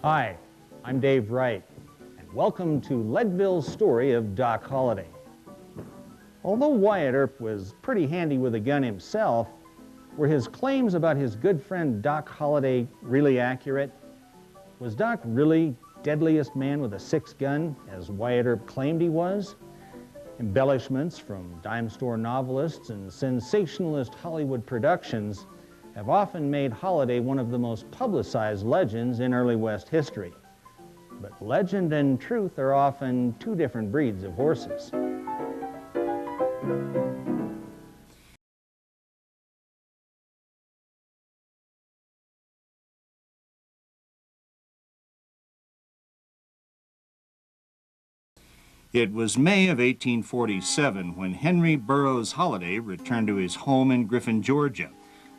Hi, I'm Dave Wright, and welcome to Leadville's story of Doc Holliday. Although Wyatt Earp was pretty handy with a gun himself, were his claims about his good friend Doc Holliday really accurate? Was Doc really deadliest man with a six gun, as Wyatt Earp claimed he was? Embellishments from dime store novelists and sensationalist Hollywood productions have often made Holliday one of the most publicized legends in early West history. But legend and truth are often two different breeds of horses. It was May of 1847 when Henry Burroughs Holliday returned to his home in Griffin, Georgia,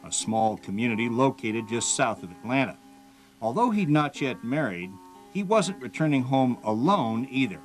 a small community located just south of Atlanta. Although he'd not yet married, he wasn't returning home alone either.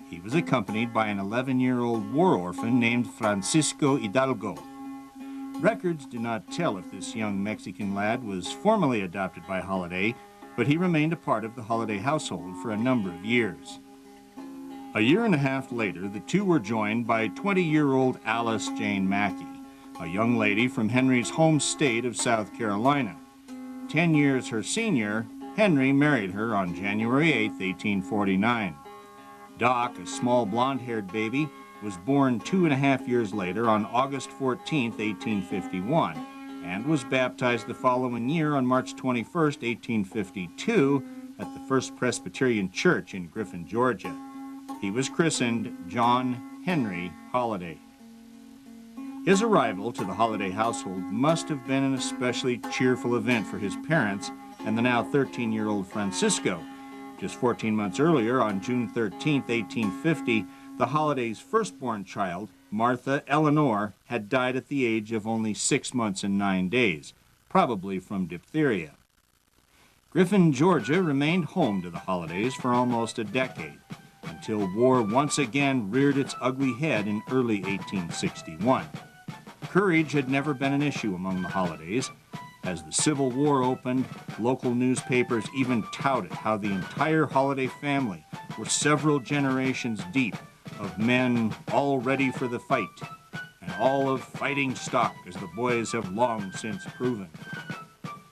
He was accompanied by an 11-year-old war orphan named Francisco Hidalgo. Records do not tell if this young Mexican lad was formally adopted by Holliday, but he remained a part of the Holliday household for a number of years. A year and a half later, the two were joined by 20-year-old Alice Jane Mackey, a young lady from Henry's home state of South Carolina. 10 years her senior, Henry married her on January 8, 1849. Doc, a small blonde-haired baby, was born 2.5 years later on August 14, 1851, and was baptized the following year on March 21, 1852, at the First Presbyterian Church in Griffin, Georgia. He was christened John Henry Holliday. His arrival to the Holliday household must have been an especially cheerful event for his parents and the now 13-year-old Francisco. Just 14 months earlier, on June 13, 1850, the Hollidays' firstborn child, Martha Eleanor, had died at the age of only 6 months and 9 days, probably from diphtheria. Griffin, Georgia remained home to the Hollidays for almost a decade, until war once again reared its ugly head in early 1861. Courage had never been an issue among the Hollidays. As the Civil War opened, local newspapers even touted how the entire Holliday family were several generations deep of men all ready for the fight, and all of fighting stock, as the boys have long since proven.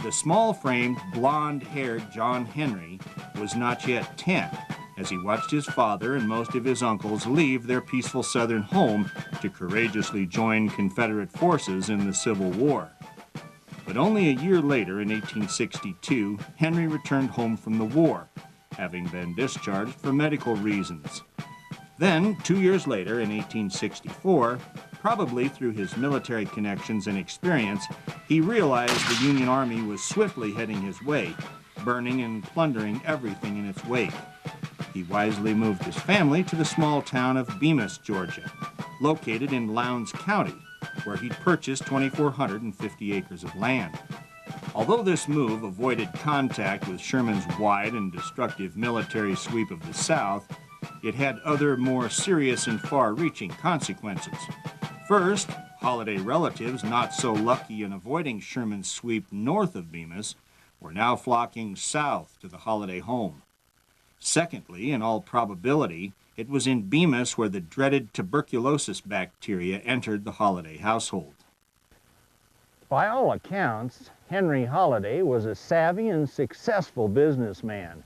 The small-framed, blonde-haired John Henry was not yet 10, as he watched his father and most of his uncles leave their peaceful southern home to courageously join Confederate forces in the Civil War. But only a year later, in 1862, Henry returned home from the war, having been discharged for medical reasons. Then, 2 years later, in 1864, probably through his military connections and experience, he realized the Union Army was swiftly heading his way, burning and plundering everything in its wake. He wisely moved his family to the small town of Bemis, Georgia, located in Lowndes County, where he'd purchased 2,450 acres of land. Although this move avoided contact with Sherman's wide and destructive military sweep of the South, it had other more serious and far-reaching consequences. First, Holliday relatives not so lucky in avoiding Sherman's sweep north of Bemis were now flocking south to the Holliday home. Secondly, in all probability, it was in Bemis where the dreaded tuberculosis bacteria entered the Holliday household. By all accounts, Henry Holliday was a savvy and successful businessman.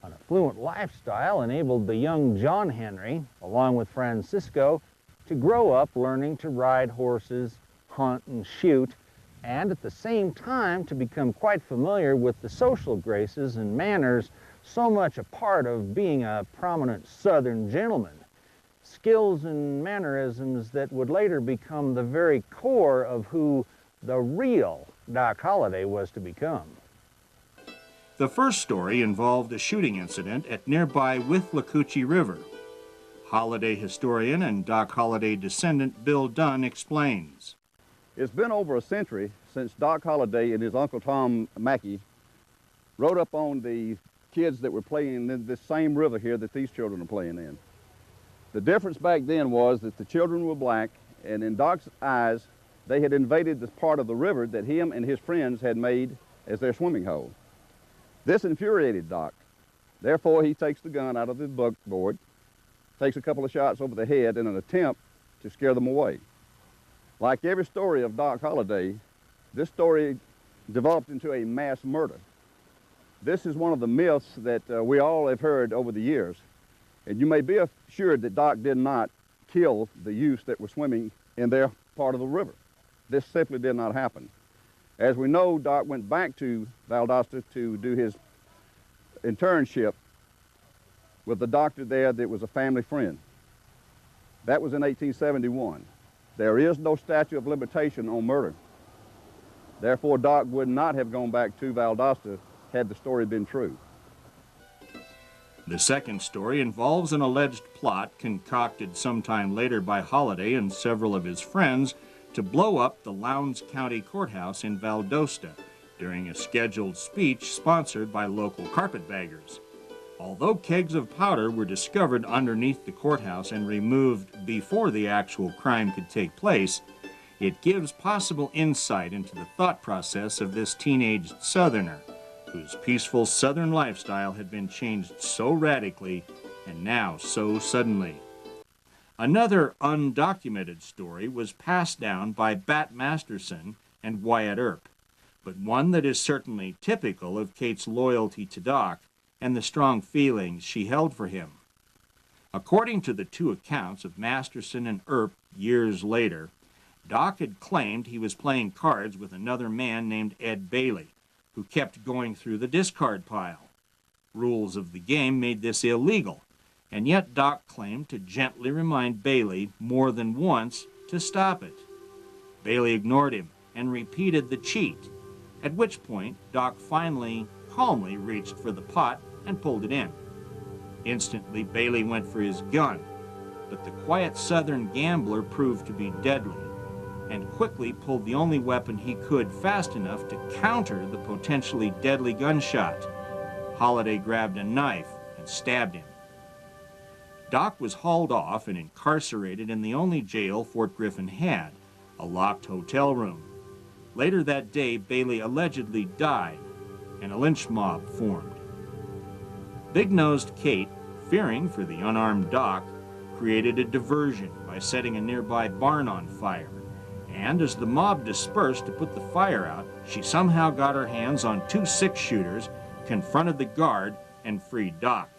An affluent lifestyle enabled the young John Henry, along with Francisco, to grow up learning to ride horses, hunt and shoot, and at the same time to become quite familiar with the social graces and manners so much a part of being a prominent Southern gentleman. Skills and mannerisms that would later become the very core of who the real Doc Holliday was to become. The first story involved a shooting incident at nearby Withlacoochee River. Holliday historian and Doc Holliday descendant Bill Dunn explains. It's been over a century since Doc Holliday and his Uncle Tom Mackey rode up on the kids that were playing in this same river here that these children are playing in. The difference back then was that the children were black, and in Doc's eyes, they had invaded this part of the river that him and his friends had made as their swimming hole. This infuriated Doc. Therefore, he takes the gun out of his buckboard, takes a couple of shots over the head in an attempt to scare them away. Like every story of Doc Holliday, this story developed into a mass murder. This is one of the myths that we all have heard over the years. And you may be assured that Doc did not kill the youths that were swimming in their part of the river. This simply did not happen. As we know, Doc went back to Valdosta to do his internship with the doctor there that was a family friend. That was in 1871. There is no statute of limitation on murder. Therefore, Doc would not have gone back to Valdosta had the story been true. The second story involves an alleged plot concocted sometime later by Holliday and several of his friends to blow up the Lowndes County Courthouse in Valdosta during a scheduled speech sponsored by local carpetbaggers. Although kegs of powder were discovered underneath the courthouse and removed before the actual crime could take place, it gives possible insight into the thought process of this teenaged Southerner, whose peaceful Southern lifestyle had been changed so radically and now so suddenly. Another undocumented story was passed down by Bat Masterson and Wyatt Earp, but one that is certainly typical of Kate's loyalty to Doc and the strong feelings she held for him. According to the two accounts of Masterson and Earp years later, Doc had claimed he was playing cards with another man named Ed Bailey, who kept going through the discard pile. Rules of the game made this illegal, and yet Doc claimed to gently remind Bailey more than once to stop it. Bailey ignored him and repeated the cheat, at which point Doc finally calmly reached for the pot and pulled it in. Instantly, Bailey went for his gun, but the quiet Southern gambler proved to be deadly, and quickly pulled the only weapon he could fast enough to counter the potentially deadly gunshot. Holliday grabbed a knife and stabbed him. Doc was hauled off and incarcerated in the only jail Fort Griffin had, a locked hotel room. Later that day, Bailey allegedly died, and a lynch mob formed. Big-nosed Kate, fearing for the unarmed Doc, created a diversion by setting a nearby barn on fire. And as the mob dispersed to put the fire out, she somehow got her hands on 2 6-shooters, confronted the guard, and freed Doc.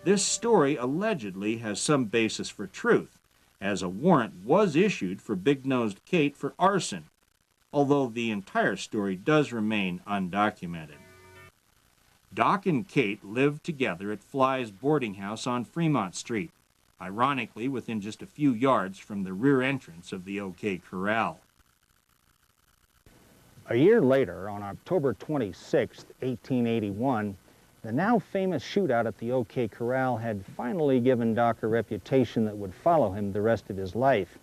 This story allegedly has some basis for truth, as a warrant was issued for Big-Nosed Kate for arson, although the entire story does remain undocumented. Doc and Kate lived together at Fly's boarding house on Fremont Street, ironically within just a few yards from the rear entrance of the OK Corral. A year later, on October 26, 1881, the now famous shootout at the OK Corral had finally given Doc a reputation that would follow him the rest of his life.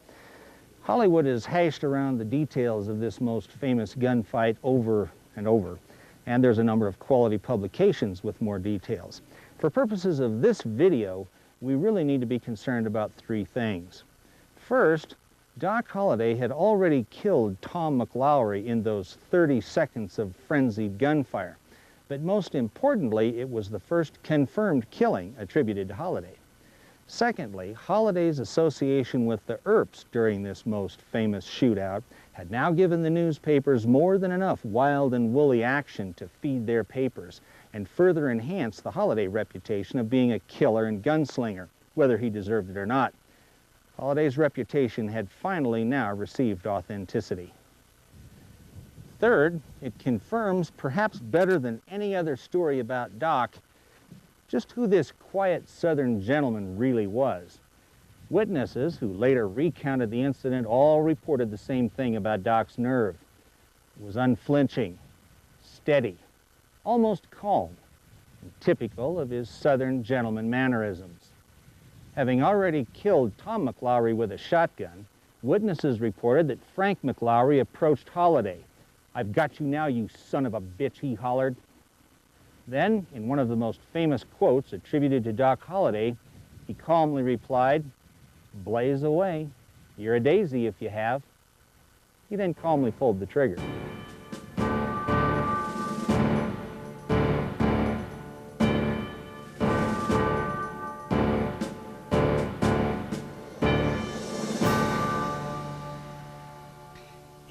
Hollywood has hashed around the details of this most famous gunfight over and over, and there's a number of quality publications with more details. For purposes of this video, we really need to be concerned about 3 things. First, Doc Holliday had already killed Tom McLaury in those 30 seconds of frenzied gunfire. But most importantly, it was the first confirmed killing attributed to Holliday. Secondly, Holliday's association with the Earps during this most famous shootout had now given the newspapers more than enough wild and woolly action to feed their papers and further enhance the Holliday reputation of being a killer and gunslinger, whether he deserved it or not. Holliday's reputation had finally now received authenticity. Third, it confirms, perhaps better than any other story about Doc, just who this quiet Southern gentleman really was. Witnesses who later recounted the incident all reported the same thing about Doc's nerve. It was unflinching, steady, almost calm, and typical of his Southern gentleman mannerisms. Having already killed Tom McLaury with a shotgun, witnesses reported that Frank McLaury approached Holliday. "I've got you now, you son of a bitch," he hollered. Then, in one of the most famous quotes attributed to Doc Holliday, he calmly replied, "Blaze away. You're a daisy if you have." He then calmly pulled the trigger.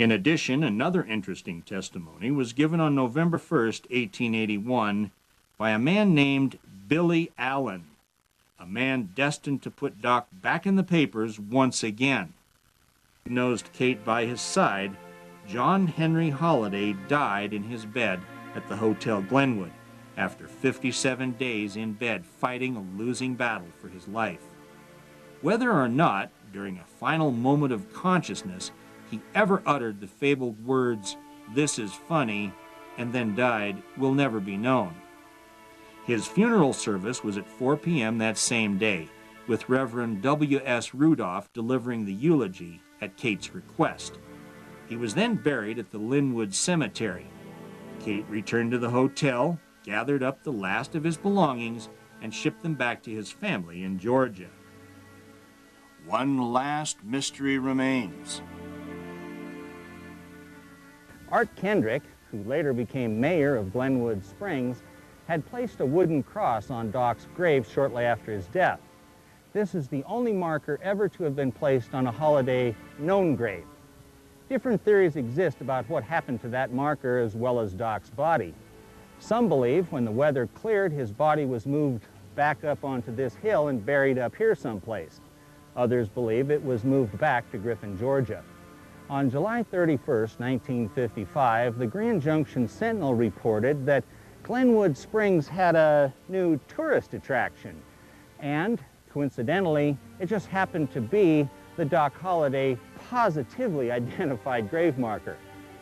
In addition, another interesting testimony was given on November 1st, 1881, by a man named Billy Allen, a man destined to put Doc back in the papers once again. Nosed Kate by his side, John Henry Holliday died in his bed at the Hotel Glenwood after 57 days in bed fighting a losing battle for his life. Whether or not, during a final moment of consciousness, he ever uttered the fabled words, "This is funny," and then died, will never be known. His funeral service was at 4 p.m. that same day, with Reverend W.S. Rudolph delivering the eulogy at Kate's request. He was then buried at the Linwood Cemetery. Kate returned to the hotel, gathered up the last of his belongings, and shipped them back to his family in Georgia. One last mystery remains. Art Kendrick, who later became mayor of Glenwood Springs, had placed a wooden cross on Doc's grave shortly after his death. This is the only marker ever to have been placed on a Holliday known grave. Different theories exist about what happened to that marker as well as Doc's body. Some believe when the weather cleared, his body was moved back up onto this hill and buried up here someplace. Others believe it was moved back to Griffin, Georgia. On July 31st, 1955, the Grand Junction Sentinel reported that Glenwood Springs had a new tourist attraction, and coincidentally, it just happened to be the Doc Holliday positively identified grave marker.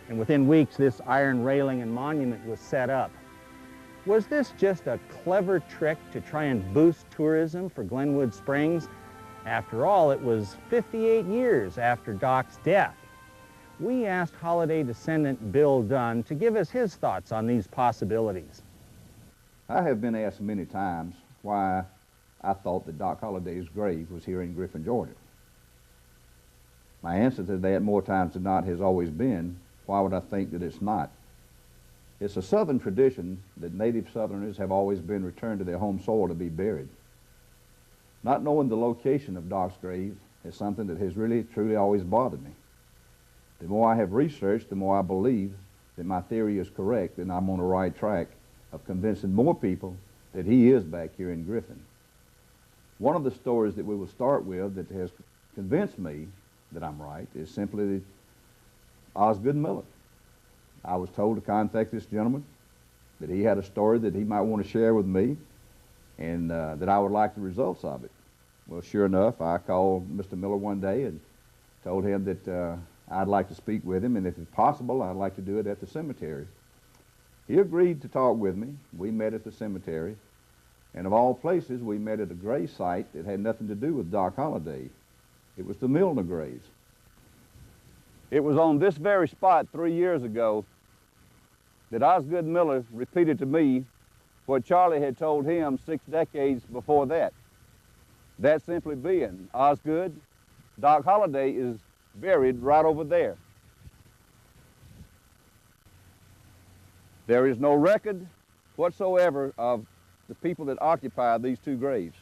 And within weeks, this iron railing and monument was set up. Was this just a clever trick to try and boost tourism for Glenwood Springs? After all, it was 58 years after Doc's death. We asked Holliday descendant Bill Dunn to give us his thoughts on these possibilities. I have been asked many times why I thought that Doc Holliday's grave was here in Griffin, Georgia. My answer to that more times than not has always been, why would I think that it's not? It's a Southern tradition that native Southerners have always been returned to their home soil to be buried. Not knowing the location of Doc's grave is something that has really, truly always bothered me. The more I have researched, the more I believe that my theory is correct and I'm on the right track of convincing more people that he is back here in Griffin. One of the stories that we will start with that has convinced me that I'm right is simply Osgood Miller. I was told to contact this gentleman, that he had a story that he might want to share with me, and that I would like the results of it. Well, sure enough, I called Mr. Miller one day and told him that I'd like to speak with him, and if it's possible, I'd like to do it at the cemetery. He agreed to talk with me. We met at the cemetery, and of all places, we met at a grave site that had nothing to do with Doc Holliday. It was the Milner graves. It was on this very spot 3 years ago that Osgood Miller repeated to me what Charlie had told him 6 decades before that. That simply being, Osgood, Doc Holliday is buried right over there. There is no record whatsoever of the people that occupy these two graves.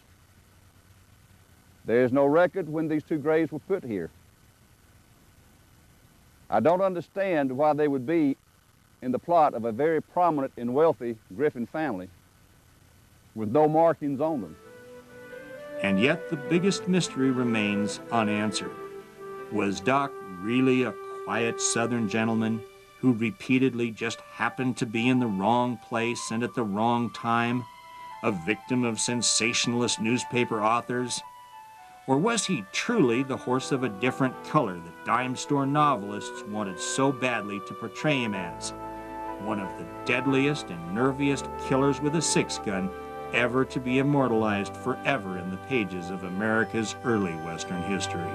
There is no record when these two graves were put here. I don't understand why they would be in the plot of a very prominent and wealthy Griffin family with no markings on them. And yet the biggest mystery remains unanswered. Was Doc really a quiet Southern gentleman who repeatedly just happened to be in the wrong place and at the wrong time, a victim of sensationalist newspaper authors? Or was he truly the horse of a different color that dime store novelists wanted so badly to portray him as? One of the deadliest and nerviest killers with a six-gun ever to be immortalized forever in the pages of America's early Western history.